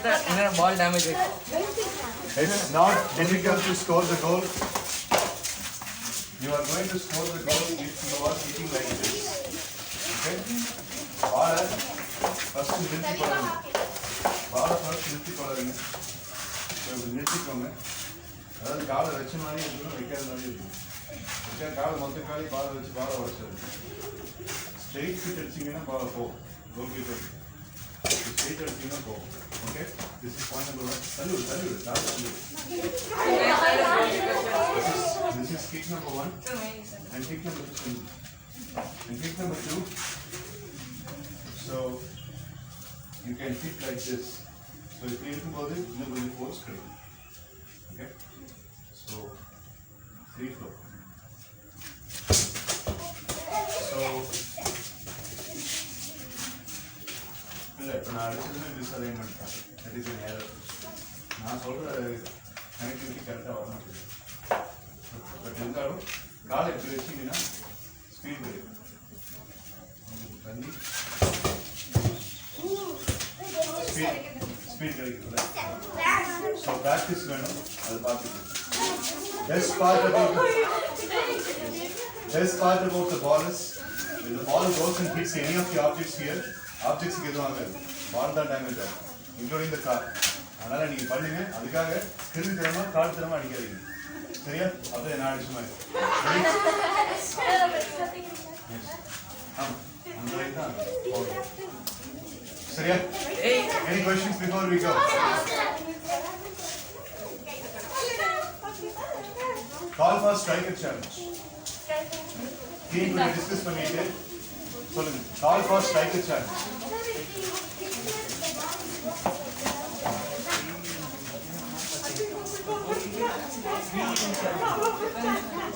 ball damage. It's not difficult to score the goal. You are going to score the goal if you are hitting like this. Okay? Ball first நிறுத்தி போடுங்க. Ball first நிறுத்தி போடுங்க. இப்படி நிறுத்திக்கோங்க. அதாவது காலை வச்ச மாதிரி இருக்கணும், வைக்காத மாதிரி இருக்கணும். வைக்கிற காலை மொத்த காலை பாலை வச்சு பாலை உடச்சிடுது. ஸ்ட்ரெயிட் ஃபிட் அடிச்சிங்கன்னா பாலை போகும். கோல் கீப்பர் ஸ்ட்ரெயிட் அடிச்சிங்கன்னா போகும். Okay? This is point number 1. Salute. This is kick number 1 and kick number 2. And kick number 2. So you can kick like this. So if you go there, you will force straight. Okay? So free flow. So disalignment. That is an error. நான் சொல்ற connectivity கரெக்டாக வர மாட்டேங்குது. But இருந்தாலும் காலை எப்படி வச்சிங்கன்னா speed கிடைக்கும். தண்ணி ஸ்பீட் கிடைக்கும்ல. ஸோ ப்ராக்டிஸ் வேணும், அது பார்த்துக்கணும். Best part about the ball is when the ball goes and hits any of the objects here, objects எதுவும் ஆகாது, பால் தான் டேமேஜ் ஆகும், இன்க்ளூடிங் த கார். அதனால நீங்க பண்ணுங்க, அதுக்காக திரும்பி தரமா கால் தரமா அடிக்காதீங்க, சரியா? அப்படியே நான் அடிச்ச மாதிரி. அந்த லைன் தான் சரியா? Any questions before we go? Call for striker challenge. Team கூட டிஸ்கஸ் பண்ணிட்டு சொல்லுங்க. Call for striker challenge.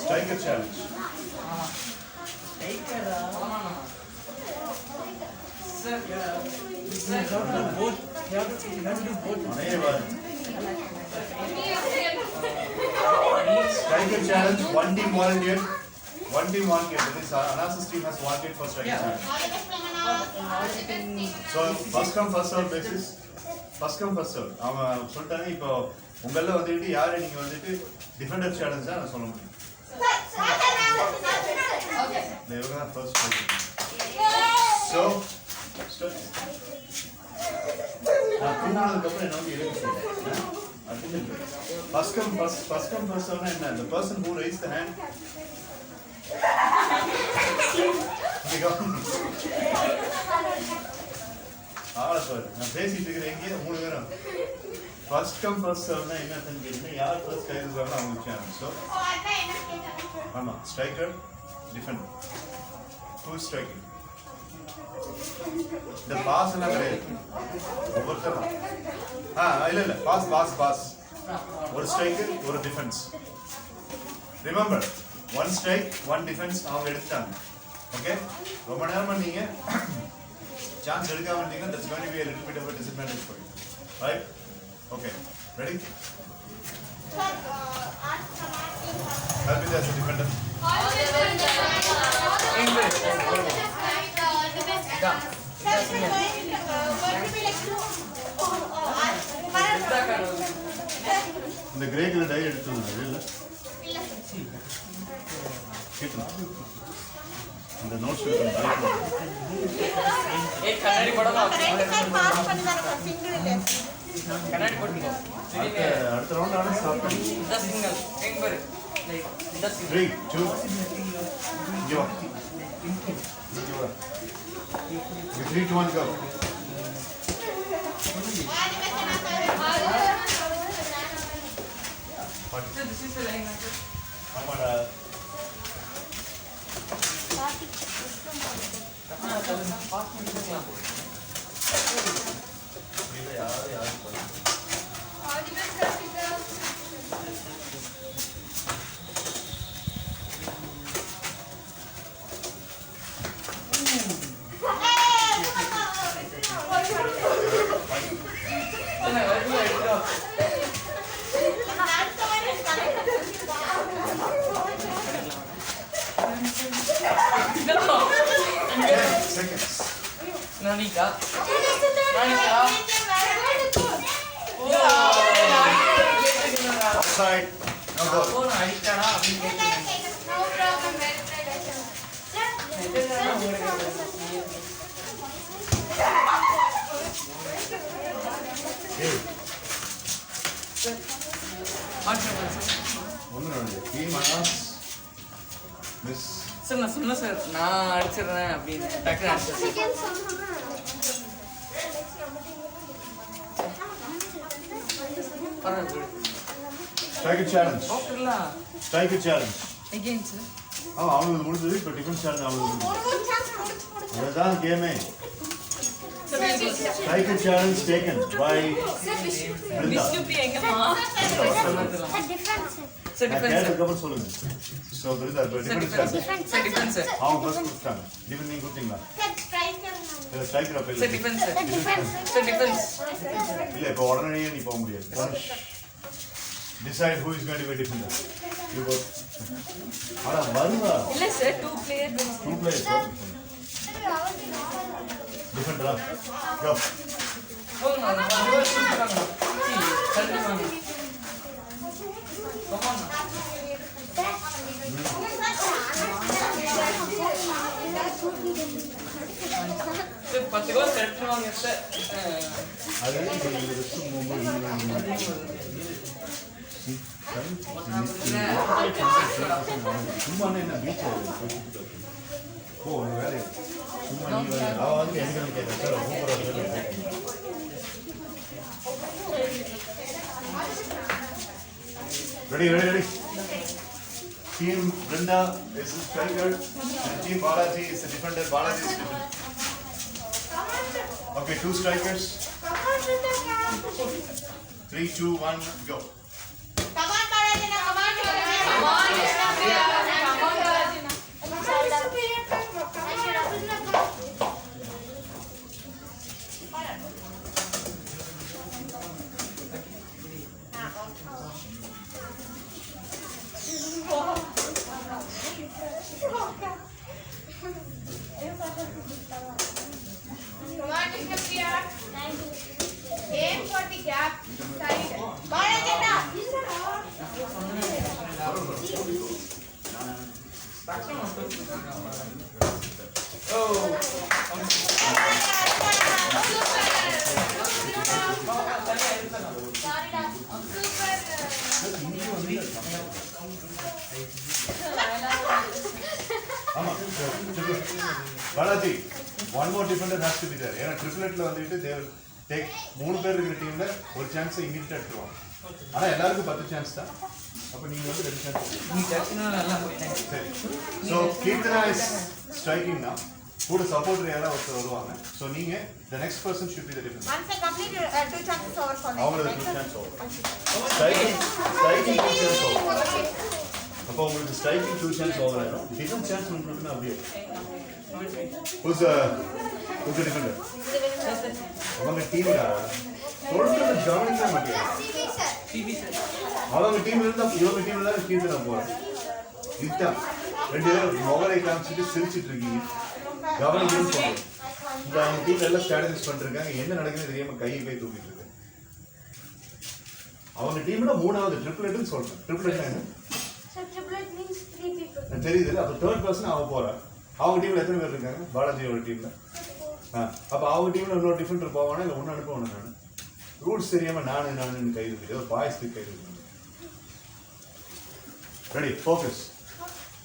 Striker challenge. Striker challenge, one team volunteered. That is Anas's team has volunteered for striker challenge. So first come first serve basis. அவன் சொல்லிட்டாங்க, இப்போ உங்கள வந்துட்டு யாரு நீங்க வந்துட்டு டிஃபெண்டர் சேலஞ்ச் தான் நான் சொல்ல முடியும். இவங்க தான் ஃபர்ஸ்ட். ஸோ நான் தூங்கினதுக்கு அப்புறம் என்ன வந்து எழுதி ஃபர்ஸ்ட் கம் ஃபர்ஸ்ட் என்ன? The person who raised the hand. நான் பேசிட்டு இருக்கிறேன், எங்கே 3 பேரும் ஃபர்ஸ்ட் கம் ஃபர்ஸ்ட் சர்வ்னா என்னன்னு கேட்டீங்கன்னா, யார் ஃபர்ஸ்ட் கை தூக்குறாங்களோ அவங்க சேலஞ்ச். ஸோ ஆமாம், ஸ்ட்ரைக்கர் டிஃபெண்டர், டூ ஸ்ட்ரைக்கிங். இந்த பாஸ் எல்லாம் கிடையாது, ஒவ்வொருத்தரும் இல்லை பாஸ் ஒரு ஸ்ட்ரைக்கர் ஒரு டிஃபென்ஸ். ரிமெம்பர், 1 ஸ்ட்ரைக் 1 டிஃபென்ஸ் அவங்க எடுத்துட்டாங்க. ஓகே, ரொம்ப நேரமா நீங்க சான்ஸ் எடுக்காம இருந்தீங்கன்னா that's going to be a little bit of a disadvantage for you, right? Okay, ready? Help me as a defender. இந்த கிரே கலர் டை எடுத்து வந்தாரு இல்ல? இந்த நோட்ஸ் கண்ணாடி போடலாம். கண்ணாடி போடுங்க. அடுத்த ரவுண்ட் ஆனா ஸ்டார்ட் பண்ணி இந்த சிங்கிள் எங்க பாரு. இந்த single 3 2 Joe 3 2 1 go. This is the line. ஆமாடா. Seconds. Nanika. side. Now go. phone அடிச்சாடா அப்படி கேக்குறேன். No problem. Well played, Aisha. Hey, ஒன்னு team Anas, Miss. சார் நான் சொன்னேன் சார் நான் அடிச்சிடுறேன் அப்படின்னு டக்குனு அடிச்சிட்டேன். Second சொன்னா பரவாயில்ல. Strike a challenge. ஓகேல. Strike a challenge. Again sir. அவங்களுக்கு முடிஞ்சது இப்போ டிஃபன் சேலஞ்ச் அவங்களுக்கு ஒரு chance முடிச்சு. அதுதான் கேமே. Strike a challenge taken by Brinda. Vishnupriya எங்கம்மா? Sir, difference. சார் நான் டிஃபென்ஸ் கேட்டதுக்கப்புறம் சொல்லுங்க. ஸோ Brinda இப்போ tiffin challenge sir defence sir. அவங்க ஃபர்ஸ்ட் கொடுத்தாங்க. டிஃபன் நீங்க கொடுத்தீங்களா? Sir, striker. இல்லை ஸ்ட்ரைக்கர் அப்போ sir defence sir. Defense. Sir defence. இல்லை இப்போ உடனே நீ போக முடியாது. Decide who is going to be defender. You go. ஆனா வருவா. இல்ல sir 2 players. Two players. Defender. Go. போங்க நான் சூப்பராங்க. சரி வாங்க. Come on. Sir 10 goal set வாங்க சார். அது நீங்க ரெஸ்ட் மூவ்மெண்ட் சும்மா என்ன பீச் ஓ வேலை சும்மா நீ அவ வந்து எங்க கேட்க சார் சூப்பரா ready ready ready Team Brinda is the striker and Team Balaji is the defender. Balaji is defender. Okay, two strikers. 3, 2, 1, go. Come on, Balaji, come on, come on, Vishnupriya. Come on, Balaji. Come on, Vishnupriya. Aim for the gap side. Balaji, Balaji, one more defender has to be there. ஏன்னா ட்ரிபிளெட்ல வந்துட்டு they will take 3 பேர் இருக்கிற டீம்ல ஒரு chance இமிடியேட்டா எடுத்துருவாங்க. ஆனா எல்லாருக்கும் 10 chance தான். அப்ப நீங்க வந்து 2 சான்ஸ். நீ டச்சுனா நல்லா போயிட்டேன். சரி. So Kirtana is striking now. கூட சப்போர்ட்டர் யாரா ஒருத்தர் வருவாங்க. So நீங்க the next person should be the defender. once I complete 2 chances over for அவங்களுக்கு 2 chance over. Striking 2 chance over. அப்போ உங்களுக்கு ஸ்ட்ரைக்கிங் 2 சான்ஸ் ஓவர் ஆயிடும். டிஃபென்ஸ் சான்ஸ் உங்களுக்கு அப்படியே. Who's the defender? அவங்க டீம்ல சொல்றது கவனிக்க மாட்டேங்க. TV sir. அவங்க டீம்ல இருந்தா இவங்க டீம்ல தான் கீழ்த்தன போறாங்க. இதுதான் ரெண்டு பேரும் மொபைலை காமிச்சிட்டு சிரிச்சிட்டு இருக்கீங்க. கவனிக்கணும்னு சொல்றேன். இந்த அவங்க டீம்ல எல்லாம் ஸ்ட்ராட்டஜிஸ் பண்ணிருக்காங்க. என்ன நடக்குதுன்னு தெரியாம கையை தூக்கிட்டு இருக்கு. அவங்க டீம்ல மூணாவது ட்ரிபிளெட்னு சொல்றேன். ட்ரிபிளெட் என்ன? triplet means 3 people. தெரியுது. அப்ப தேர்ட் பர்சன் அவ போறா. அவங்க டீம்ல எத்தனை பேர் இருக்காங்க? பாலாஜியோட டீம்ல. அப்ப அவங்க டீம்ல இன்னொரு டிஃபெண்டர் போவானா இல்ல ஒன்னு அனுப்புவானு நான். ரூல்ஸ் தெரியாம நானு கை தூக்கிட்டு ஒரு பாய்ஸ்க்கு கை தூக்கிட்டு. Ready focus.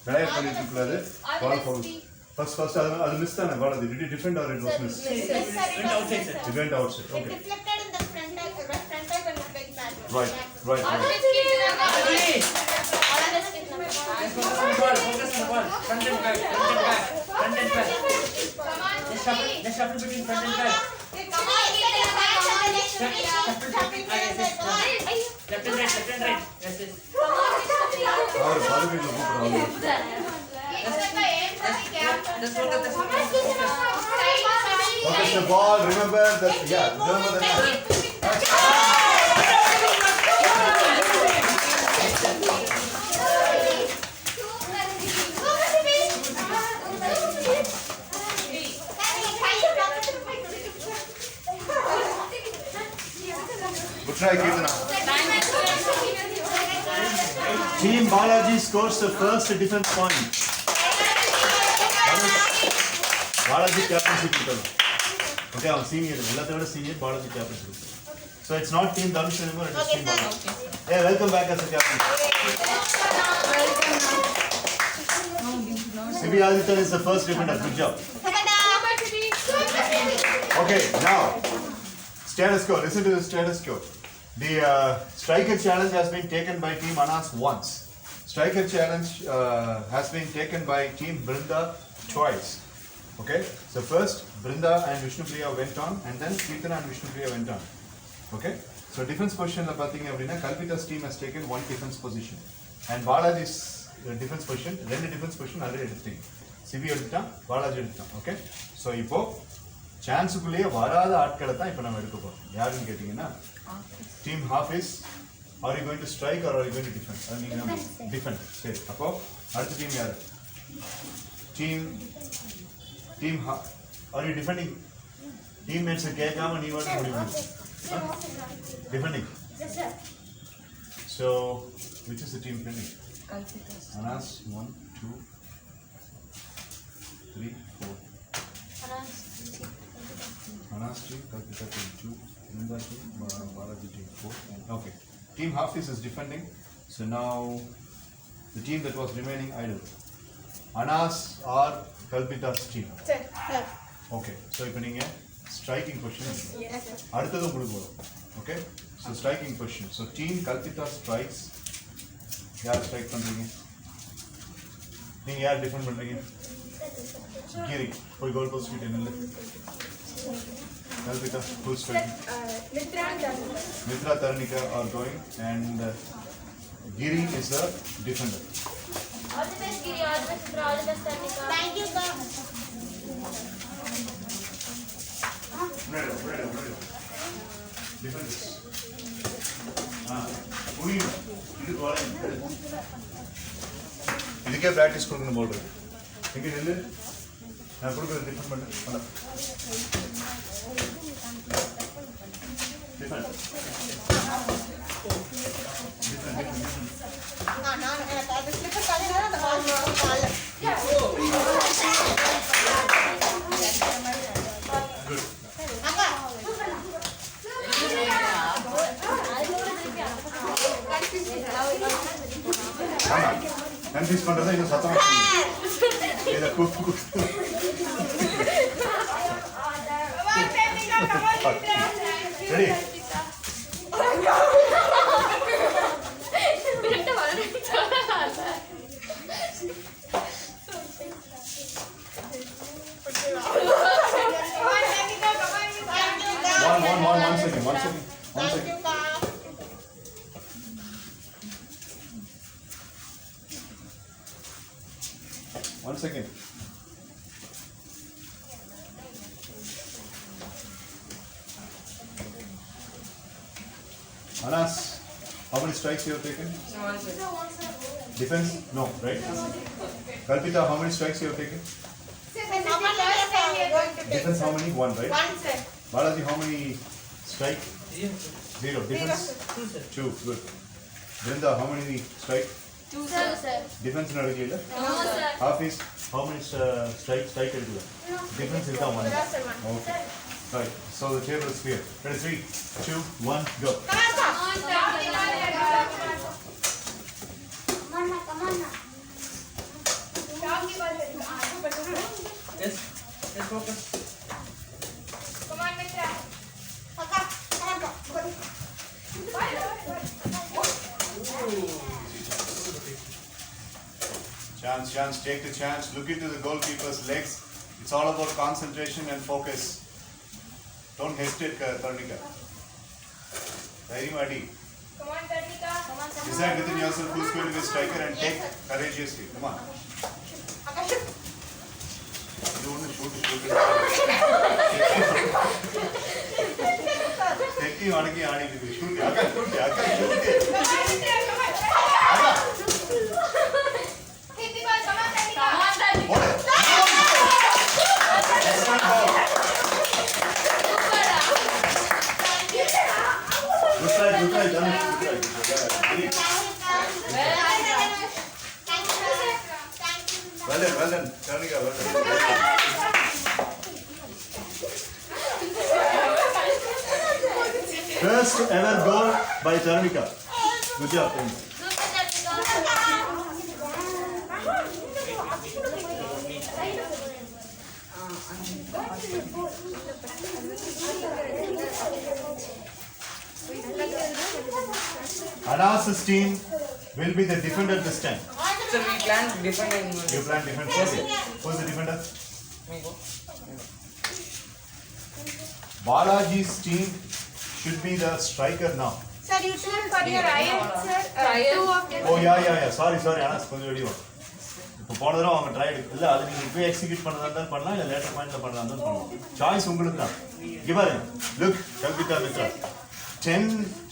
நிறைய பண்ணிட்டு இருக்காரு. பால் ஃபோக்கஸ். ஃபர்ஸ்ட் அது மிஸ் தானே Balaji. Did you defend or it was miss? Went outside sir. It went outside. It Okay. reflected in the front eye and the back match. Right. Focus on the ball. Front and back. Front and back. Just shuffle between front and back. Come on, get the match and the next Left and right. Yes, yes. அவர் பாலுக்கு கூப்பிடுறாங்க. Just focus. Focus the ball. Remember that. Good try, Kirtana. Team Balaji scores the first defense point. Balaji captaincy. Okay, I'm senior. Senior Balaji captaincy. So it's not Team Dhanush anymore, it's Team Balaji. Hey, welcome back as a captain. Sibi Aditya is the first defender. Good job. Okay, now status quo. Listen to the status quo. The striker challenge has been taken by Team Anas once. Striker challenge has been taken by Team Brinda twice. Okay, so first Brinda and Vishnupriya went on, and then Kirtana and Vishnupriya went on. Okay, so defense position la pathinga appadina Kalpita's team has taken one defense position, and Balaji's defense position rendu defense position already eduthinga. Sibi edutha, Balaji edutha. Okay, so ipo chance kulleye varada aatkala dhaan ipo nama edukapom. Yarunu kettingina Team Hafiz, are you going to strike or are you going to defend? Defend. Seri. Appo adutha team yaru? Are you defending? Teammates kekama nee vaadu mudivu. Defending. Yes, sir. So, which is the team defending? Anas, 1, 2, 3, 4. Anas team, Kalpita team 2, Brinda team, Balaji team 4. Okay. Team Hafiz is defending. So now, the team that was remaining idle. Anas or Kalpita's team? Sir. Okay. So, if you striking question. Yes, sir. அடுத்தது உங்களுக்கு வரும். Okay, so striking question. So team Kalpita strikes. யார் strike பண்றீங்க? நீங்க யார் defend பண்றீங்க? Giri, போய் goal post கிட்ட நில்லு. Kalpita who striking? Mitra Tarnika are going, and Giri is the defender. All the best, Giri. All the best, Mitra. All the best, Tarnika. Thank you, sir. Ready. Defenders. புரியும். இது வர. இதுக்கே practice கொடுக்கணும் போல இருக்கு. எங்க நில்லு. நான் கொடுக்குறது டிஃபெண்ட் பண்ணு. டிஃபெண்ட். நான் எனக்கு அது ஸ்லிப்பர் காலையில அந்த பால் கால்ல. Good. அக்கா. கன்ஃபியூஸ் பண்றதா இன்னும் சத்தமா சொல்லுங்க. இத கூப்பு. Ready. One second. Thank you, ka. One second. Anas, how many strikes you have taken? Defense? No, right? Kalpita, how many strikes you have taken? Defense, how many? One, right? One, sir. Balaji, how many strike? 0. Defense? 2, sir. 2. Good. Brinda, how many strike? 2, sir. Defense nadakilla? No, sir. Hafiz, how many strike edukala? Defense is the one. Okay. Right. So the table is clear. Ready? 3, 2, 1, go. Come on, sir. Come on, now. Yes, focus. Come on, Mitra. Akka, come on. Chance, take the chance. Look into the goalkeeper's legs. It's all about concentration and focus. Don't hesitate, Tarnika. Dhairya adi. Come on, Tarnika. Come on, Decide within yourself who's going to be a striker and take courageously. Come on. Akka, shoot. You want to shoot. Take you on again. Shoot. Akka, shoot. Come on, Mitra. Come on. Hit the ball. Come on, Tarnika. Come on, Tarnika. Hold it. Excellent ball. Good try. Dhanush. Good try. Well done, Tarnika, well done. First ever goal by Tarnika. Good job, team. Anas's team will be the defender this time. Sir, we planned different. You plan defender. Okay. Who's the defender? Balaji's team should be the striker now. Sir, you told for your Ryan, sir. Two of them. Oh yeah. Sorry, Anas, கொஞ்சம் வெளிய வா. இப்போ போன தடவை அவங்க try இல்ல அது நீங்க இப்போ எக்ஸிக்யூட் பண்ணதா இருந்தா பண்ணலாம் இல்ல லேட்டர் பாயிண்ட்ல பண்ணதா இருந்தா பண்ணலாம். சாய்ஸ் உங்களுக்கு தான். இங்க பாருங்க. Look, Kalpita Mitra. 10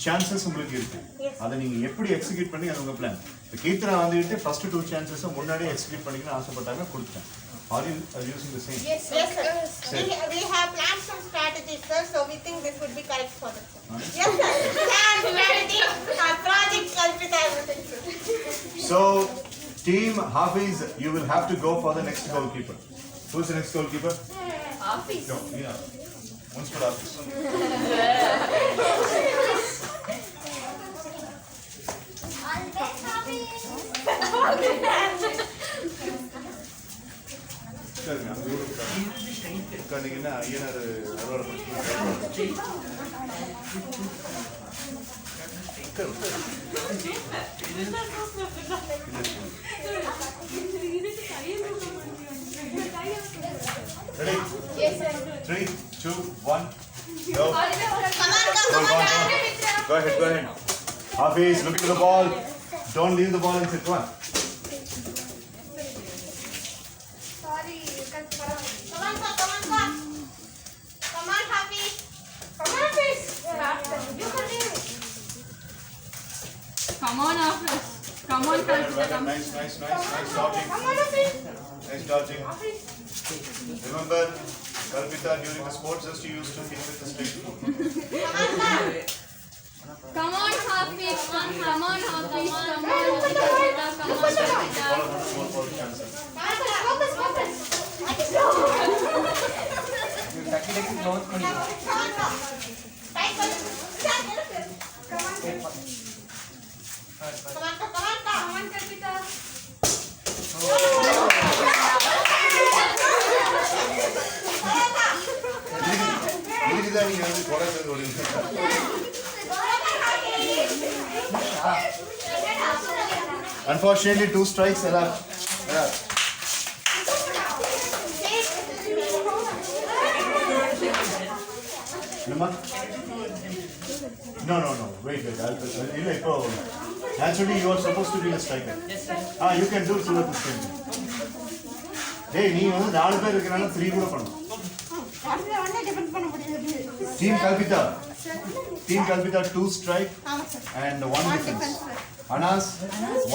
chances உங்களுக்கு இருக்கு. அதை நீங்க எப்படி எக்ஸிக்யூட் பண்ணி அது உங்க பிளான். இப்போ கீர்த்தனா வந்துட்டு ஃபர்ஸ்ட் 2 chances முன்னாடியே எக்ஸிக்யூட் பண்ணிக்கணும் ஆசைப்பட்டாங்க கொடுத்தேன். Are you using the same? Yes, sir. We have planned some strategies, sir. So we think this would be correct for us. Yes, sir. Plan, strategy, project, Kalpita, everything, sir. So, team Hafiz, you will have to go for the next goalkeeper. Who's the next goalkeeper? Hafiz. No, yeah. Once for Hafiz. உட்காந்தீங்கன்னா Ayyanar அறுவடை Ready? Yes, sir. 3, 2, 1, go. Come on. Go ahead. Hafiz, look at the ball. Don't leave the ball in sit. One. Sorry, Come on, Hafiz. You can do it. Come on, Hafiz. Come on, Kalpita. Nice dodging. Come on, Hafiz. Nice dodging. Remember, Kalpita, during the sports just you used to hit with the stick. Come on, Hafiz. Come on, Hafiz. Come on, Kalpita. Come on, Kalpita. Follow chances. Focus. டக்கு close பண்ணிடுங்க. Come on, Kalpita. இதுதான் நீங்க வந்து குறைச்சது ஒரு Unfortunately, 2 strikes allowed. No. Wait. Naturally, you are supposed to be a striker. You can do Surat this time. Hey, you வந்து 4 பேர் இருக்கனால 3 கூட பண்ணலாம். Team Kalpita, 2 strike and 1 defense. Anas,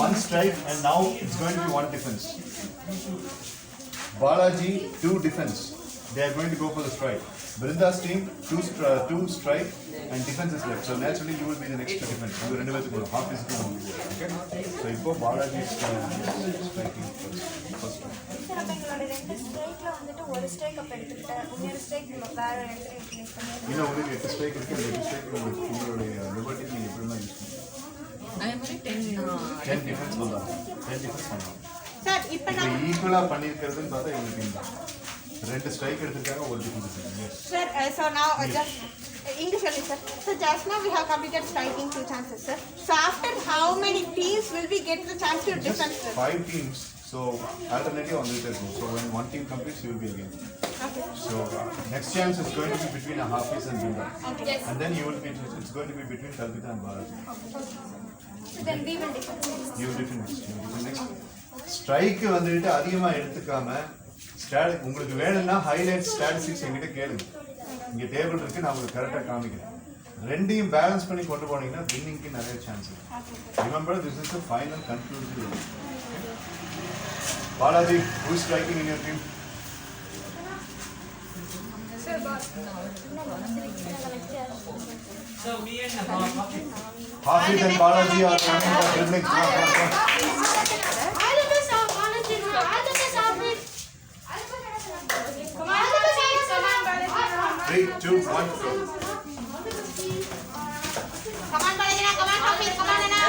1 strike and now it's going to be 1 defense. Balaji, 2 defense. They are going to go for the strike. Brinda's team, 2 strike and defense is left. So naturally you will be the next to defense. You will end up half is going to okay? So if Balaji is striking first strike. இன்னும் உங்களுக்கு 8 strike இருக்கு அந்த 8 strike உங்களுடைய liberty நீங்க எப்படிலாம் use பண்ணுவீங்க அதே மாதிரி 10 டிஃபென்ஸ் பண்ணலாம் 10 டிஃபென்ஸ் பண்ணலாம் Sir, இப்போ இப்போ ஈக்குவலா பண்ணிருக்கிறதுன்னு பார்த்தா இவங்களுக்கு இந்த 2 ஸ்ட்ரைக் எடுத்துட்டாங்க ஒரு டிஃபென்ஸ் எடுத்துட்டாங்க Sir, so now just English only, sir. So just now we have completed striking 2 chances, sir. So after how many teams will we get the chance to defend, sir? 5 teams. So alternative on this go. So when one team completes, you will be again. Okay. So next chance is going to be between Hafiz and Brinda. Okay. Yes. And then you will be. It's going to be between Kalpita and Balaji. So then we will defend. You will defend next. Strike வந்துட்டு அதிகமா எடுத்துக்காம உங்களுக்கு வேணும்னா highlight statistics என்கிட்ட கேளுங்க. இங்க table இருக்கு நான் உங்களுக்கு கரெக்டா காமிக்கிறேன். ரெண்டையும் பேலன்ஸ் பண்ணி கொண்டு போனீங்கன்னா வின்னிங்க்கு நிறைய சான்ஸ் இருக்கு. Remember this is the final conclusion. Balaji, who is striking in your team? Sir, boss. So me and Hafiz and Balaji are coming for dribbling. Come on. All the best, Balaji. All the best, Hafiz. Come on, Hafiz. Come on, Balaji. 3, 2, 1, go. Come on, Balaji. Come on, Hafiz. Come on, Anna.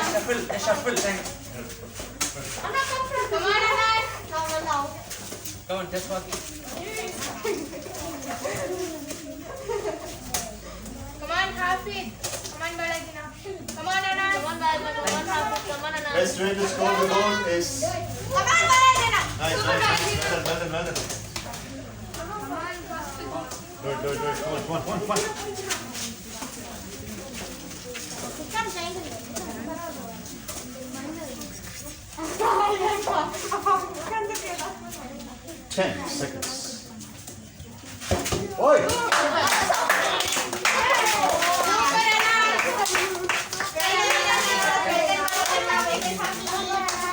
Shuffle. Thank you. Come on, Anna. Now. Come on, just walk. Come on, Hafiz. Come on, Balaji. Come on, Anna. Come on, Balaji. Come on, Hafiz. Come on, Anna. Best way to score the goal is. Come on, Balaji. Nice. Well done. Do it. Come on. Come, Jane. 10 seconds. Oi!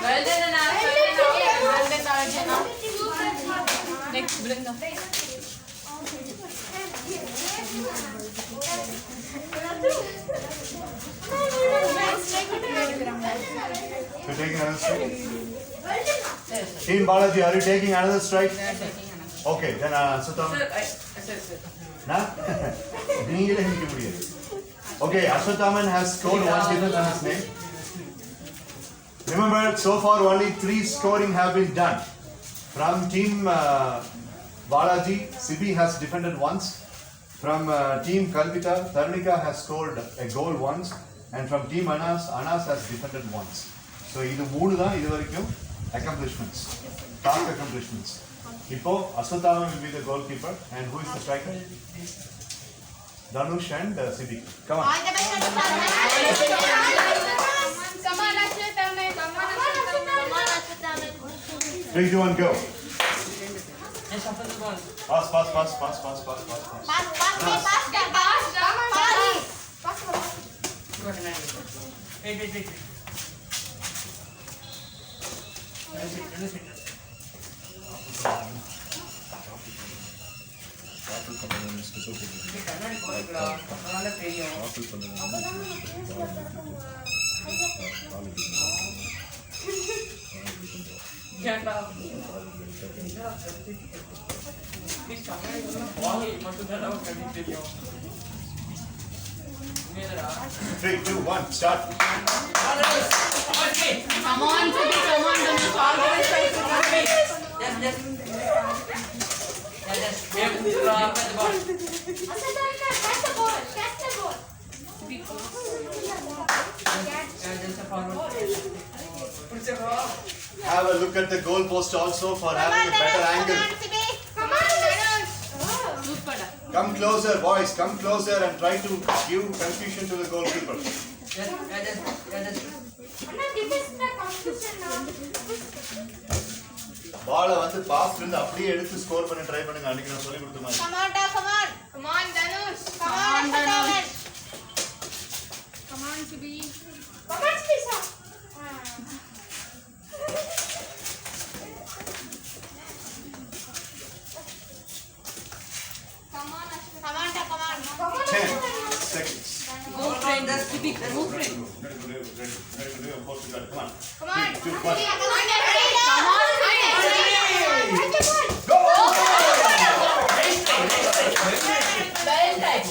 Well done, Anna. Next, bring the. You're taking another strike? Team Balaji, are you taking another strike? Okay, then Aswatham. Sir. Nah? Okay, Aswathaman has scored 1 difference on his name. Remember, so far only 3 scoring have been done. From team Balaji, Sibi has defended once. From team Kalpita, Tarnika has scored a goal once. And from team Anas has defended once. So, this is 3 accomplishments, task accomplishments. Now, Aswathaman will be the goalkeeper. And who is the striker? Dhanush and Sibi. Come on. All the best, Anna. Come on, Aswathaman. Come on, Aswathaman. 3, 2, 1, go. Just shuffle the ball. Pass. Pass. Go ahead, man. Wait. Let me sit. கண்ணாடி போட்டுக்கடா. அதனால தெரியும். ஏன்டா? Please கண்ணாடி போட்டுக்கடா. மட்டும்தான் நமக்கு கண்ணி தெரியும். 3, 2, 1, start. Come on, Sibi. Come on, Dhanush. All the best. Just. Catch the ball. Aswathaman, catch the ball. Just a forward. Push the ball. Have a look at the goal post also for having a better angle. Come on, Dhanush. Super. Come closer, boys. Come closer and try to give confusion to the goalkeeper. Just. Anna, this is the competition now. பாலை வந்து பாஸ்ல இருந்து அப்படியே எடுத்து score பண்ண try பண்ணுங்க. அன்னைக்கு நான் சொல்லி கொடுத்த மாதிரி. Come on, Dhanush. Come on, Aswathaman. Come on, Sibi. Come on, Sisa. Come on, Come on. 10 seconds. Go friend. Sibi, go friend. Come on. Come on. 3, 2, 1. Come on. Go! Well done.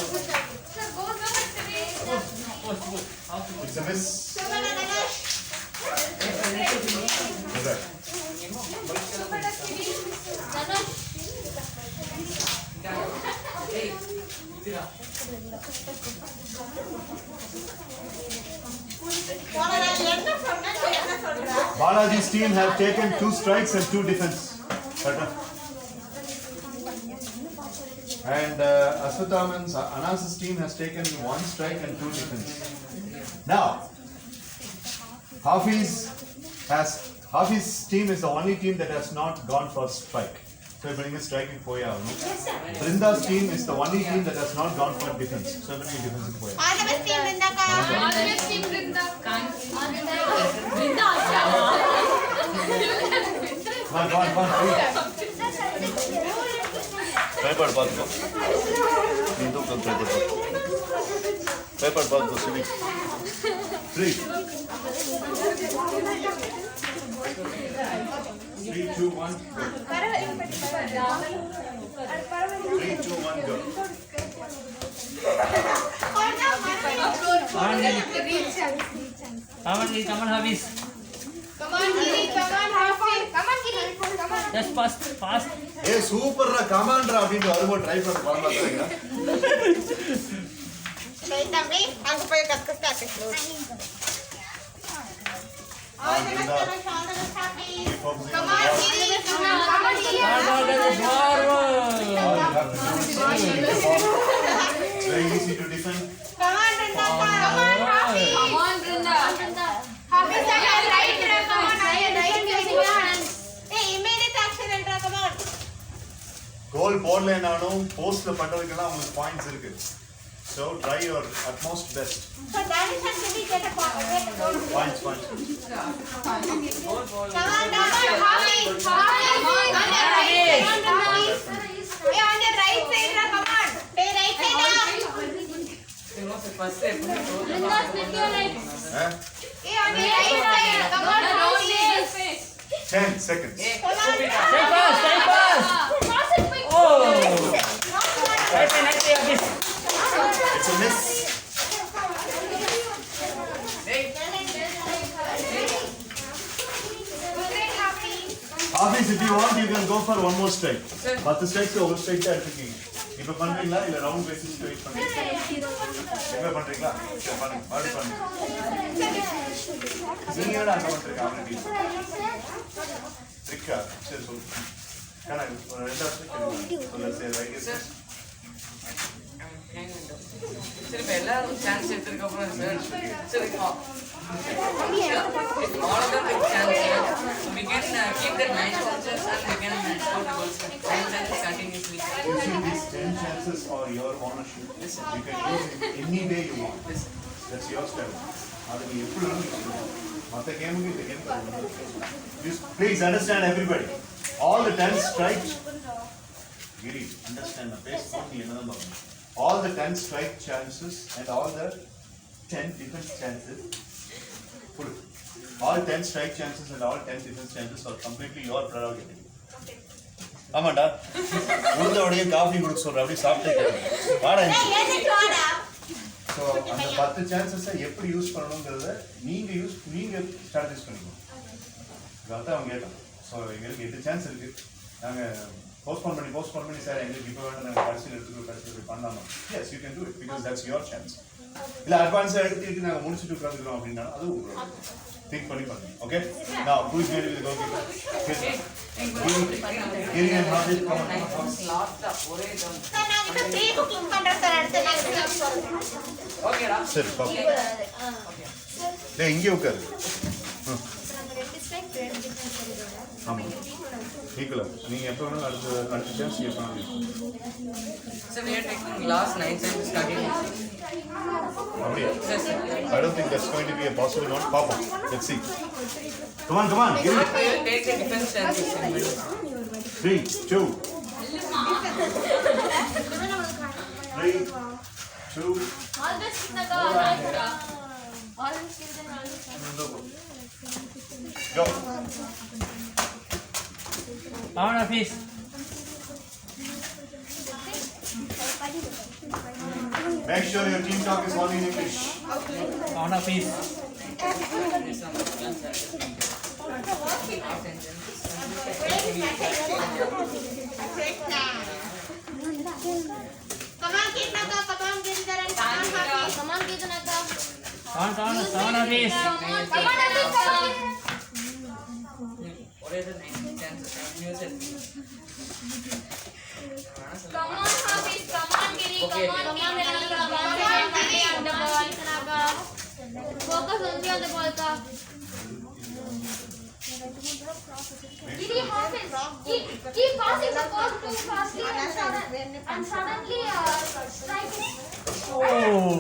It's a miss. Come on, Dhanush. Correct. Balaji's team have taken 2 strikes and 2 defense. And Aswathaman's Anas's team has taken 1 strike and 2 defense. Now, Hafiz team is the only team that has not gone for strike. So bring a striking poya. Brinda's team is the only team that has not gone for defense. So bring a defensive poya. All the best, team Vrindaka. All the best, team Brinda. Brinda, Come on, please. Paper baat ko. Hindu ka paper baat ko. Paper baat ko, Sibi. 3, 2, 1, go. 3, 2, 1, go. Come on, Hafiz. Come on, Giri. Come on, Hafiz. Come on, Giri. Come on. Just fast. Hey, super ra, come on ra, அப்படினு வரும்போது try பண்ண பாருங்க. சரி தம்பி அங்க போய் கஸ்கஸ் காட்டு all the best all the best happy Come on, Giri. Come on, Giri. Very easy to defend. come on Rinda Come on, Hafiz. Come on, Brinda. Hafiz, I am right. Come on, I am right. Using your hands. hey immediate action Rinda come on கோல் போடலனாலும் போஸ்ட்ல பண்றதுக்கெல்லாம் உங்களுக்கு points இருக்கு. So try your utmost best. so Danish and Giri get a point Points. come on Hafiz. Hey, on your right side, come on. hey right side Brinda, split your legs. Eh? Hey, on your right side, come on, Don't Hafiz. see his face. 10 seconds. Stay fast. Pass it quick. Oh. Nice, Hafiz. It's a miss. Hafiz, if you want, you can go for one more strike. 10 strikes over strike எடுத்துக்கீங்க. இப்ப பண்றீங்களா இல்ல round basis wait பண்றீங்களா? இப்ப பண்றீங்களா? சரி பண்ணுங்க. மறுபடியும் பண்ணுங்க. நீங்க என்ன அங்க பண்றீங்க ஆல்ரெடி? ட்ரிக்கா? சரி சொல்லு. காணா ஒரு ரெண்டாவது ஸ்ட்ரைக் சொல்ல சரி ரைட் சார். சரி இப்ப எல்லாரும் சான்ஸ் எடுத்துக்க அப்புறம் சார் சரி all of them take chance we can keep the 9 chances and we can score the goals 10 chances continuously You see, these 10 chances are your ownership. You can use it any way you want. That's your style. அது நீ எப்படி வேணாலும் use பண்ணலாம். மத்த கேமுக்கு இந்த game please understand everybody. All the 10 strikes. Giri, understand the base நீ என்னதான் பார்க்கணும். All the 10 strike chances and all the 10 defense chances. All 10 strike chances and all 10 defense chances are completely your prerogative. ஆமாண்டா உளுந்தோடைய coffee குடுக்க சொல்ற அப்படி சாப்பிட்டே வாடா hey எதுக்கு வாடா ஸோ அந்த 10 சான்சஸை எப்படி யூஸ் பண்ணணுங்கிறத நீங்க ஸ்ட்ராட்டஜைஸ் பண்ணிக்கணும் அதான் அவங்க கேட்டோம் ஸோ எங்களுக்கு 8 சான்ஸ் இருக்கு நாங்கள் போஸ்ட்போன் பண்ணி சார் எங்களுக்கு இப்போ வேண்டாம் நாங்கள் கடைசியில் எடுத்துக்கோ பண்ணலாமா yes you can do it because that's your chance இல்லை அட்வான்ஸாக எடுத்துக்கிட்டு நாங்கள் முடிச்சுட்டு உட்காந்துக்கிறோம் அப்படின்னா அது உங்களோட திங்க் பண்ணி பண்ணுங்க ஓகே நான் who is going to go Giri and Hafiz come on. லாஸ்டா ஒரே ஜம் சார் நான் இப்ப ப்ரீ புக்கிங் பண்றேன் சார் அடுத்து நான் சொல்றேன் ஓகேடா சரி பாப்போம் டேய் இங்கே உட்காரு ஆமாம் ஈக்குவலா நீங்கள் எப்போ வேணாலும் அடுத்த சான்ஸ் எப்போ sir we are taking last 9 chances continuously அப்படியே yes sir I don't think that's going to be a possible one. Papa, let's see. Come on, give it. we will take the defense chances in middle 3, 2. 3, 2. All the Srinaka, all the children, all the Go. Come on, Hafiz. Make sure your team talk is only in English. Come on, Hafiz. come on Kirnaka come on Giridhar and come on Hafiz Come on, Ketanaka. Come on, Hafiz. Come on, Ketanaka. ஒரே the 9 chances use it Come on, Hafiz. Come on, Giri. Okay. Come on, Ketanaka. Come on, Giri. On the ball, Ketanaka. Focus only on the ball, ka. Giri, Hafiz. Keep passing the ball too fastly and suddenly strike it. Oh.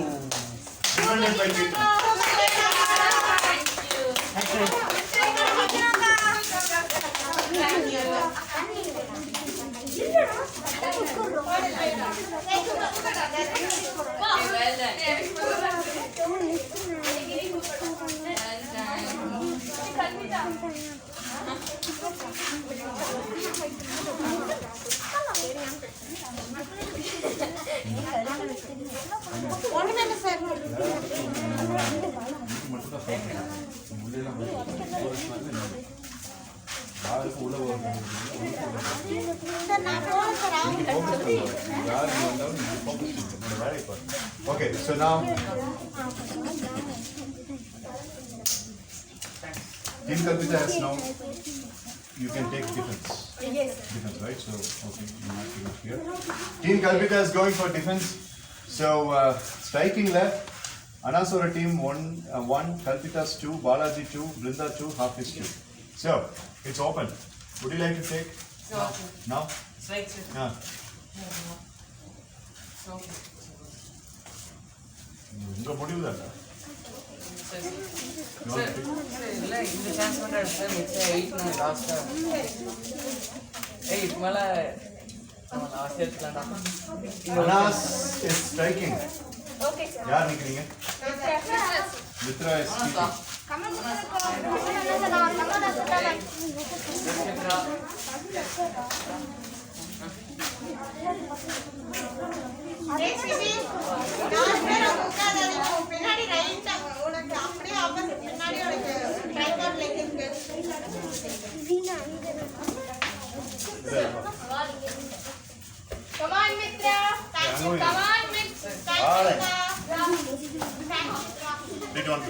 Defended by Ketan. Thank you. Well done. Okay, so now Team Kalpita has now, you can take defense. Defense, right? So, okay, you might be here. Team Kalpita is going for defense. So, striking left, Anasura team 1, Kalpita's 2, Balaji 2, Brinda 2, Hafiz 2. So, it's open. Would you like to take? No. Now? Strike, sir. Yeah. No. உங்க முடிவு தானே. Sir, இல்ல இந்த chance மட்டும் sir மிச்ச 8 நான் லாஸ்டா 8 மேல நம்ம last எடுக்கலாம்டா. Anas is striking. Okay, sir. யார் நிக்கிறீங்க? Mitra is keeping. Hey, Sisi. நான் பேர உட்கார்ந்து பின்னாடி ரைட்டா உனக்கு அப்படியே ஆப்போசிட் பின்னாடி உனக்கு ட்ரைபாட் லைக் இருக்கு. Come on, Mitra. Thank you. Come on, Mitra. Thank you. Did one.